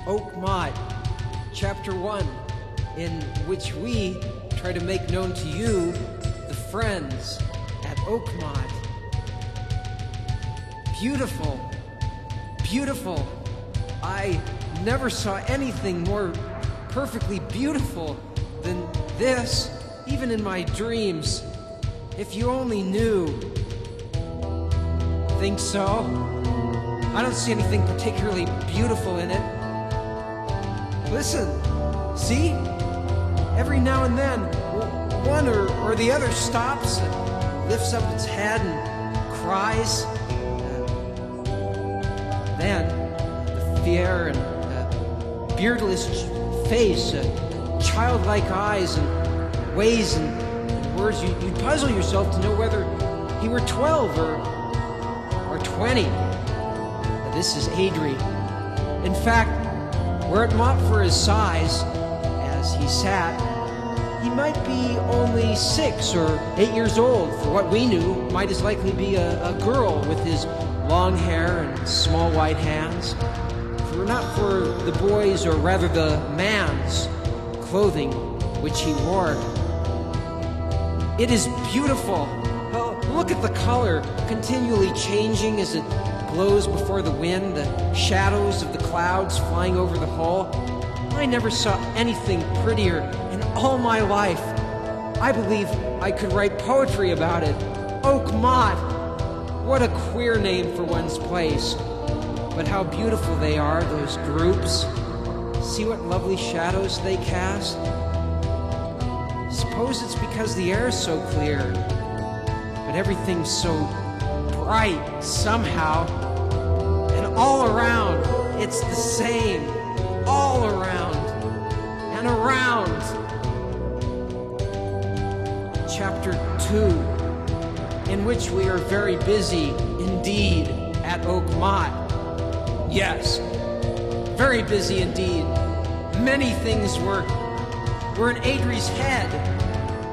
Oak Mott, Chapter 1, in which we try to make known to you the friends at Oak Mott. Beautiful, beautiful. I never saw anything more perfectly beautiful than this, even in my dreams. If you only knew. Think so? I don't see anything particularly beautiful in it. Listen, see? Every now and then, one or the other stops, lifts up its head and cries. Then, the fair and beardless face, childlike eyes and ways and words, you'd puzzle yourself to know whether he were 12 or 20. This is Adri. In fact, were it not for his size, as he sat, he might be only 6 or 8 years old. For what we knew, might as likely be a girl with his long hair and small white hands. If it were not for the boy's, or rather the man's, clothing which he wore. It is beautiful. Well, look at the color, continually changing as it blows before the wind, the shadows of the clouds flying over the hull. I never saw anything prettier in all my life. I believe I could write poetry about it. Oak Mott. What a queer name for one's place. But how beautiful they are, those groups. See what lovely shadows they cast? Suppose it's because the air is so clear, but everything's so bright somehow. And all around, it's the same. All around and around. Chapter 2, in which we are very busy indeed at Oak Mott. Yes, very busy indeed. Many things were in Adri's head.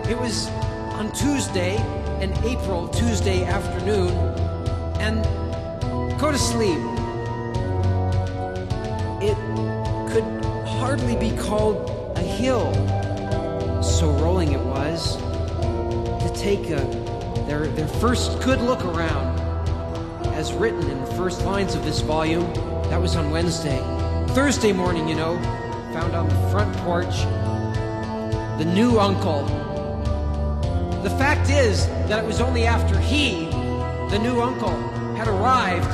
It was on Tuesday, an April Tuesday afternoon, and go to sleep. It could hardly be called a hill, so rolling it was, to take their first good look around, as written in the first lines of this volume. That was on Wednesday. Thursday morning, you know, found on the front porch the new uncle. The fact is that it was only after he, the new uncle, had arrived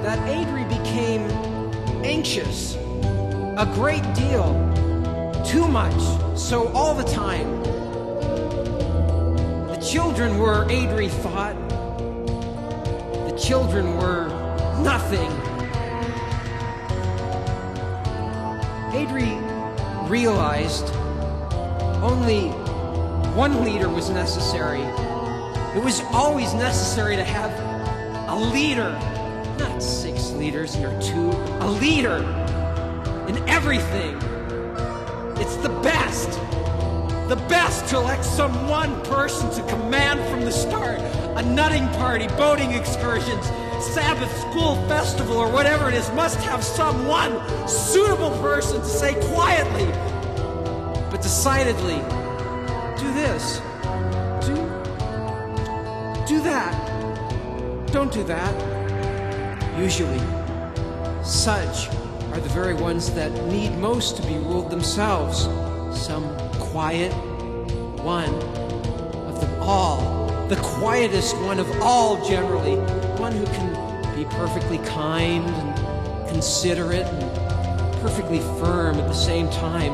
that Adri became anxious. A great deal. Too much. So all the time. The children were, Adri thought, the children were nothing. Adri realized only one leader was necessary. It was always necessary to have a leader. Not 6 leaders or 2. A leader in everything. It's the best. The best to elect some one person to command from the start. A nutting party, boating excursions, Sabbath school festival, or whatever it is, must have some one suitable person to say quietly, but decidedly, do this, do that, don't do that. Usually, such are the very ones that need most to be ruled themselves. Some quiet one of them all, the quietest one of all generally, one who can be perfectly kind and considerate and perfectly firm at the same time.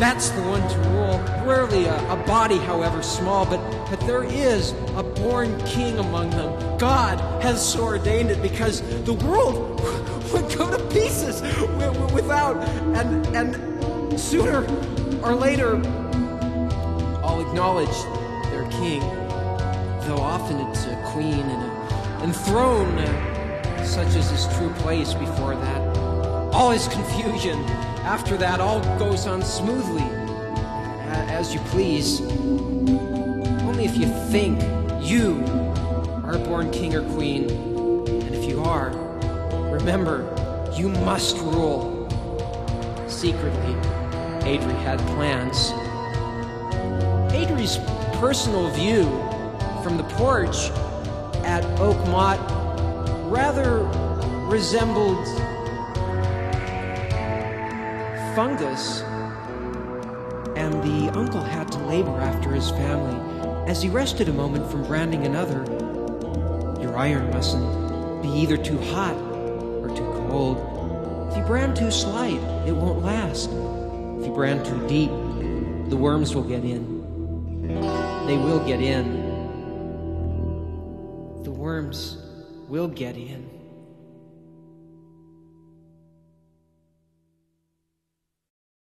That's the one to rule. Rarely a body, however small, but there is a born king among them. God has so ordained it, because the world would go to pieces without, and sooner or later, all acknowledge their king, though often it's a queen and throne, such as his true place before that. All is confusion. After that, all goes on smoothly, as you please. Only if you think you are born king or queen, and if you are, remember, you must rule. Secretly, Adri had plans. Adri's personal view from the porch at Oakmont rather resembled fungus, and the uncle had to labor after his family as he rested a moment from branding another. Your iron mustn't be either too hot or too cold. If you brand too slight, it won't last. If you brand too deep, the worms will get in. They will get in. The worms will get in.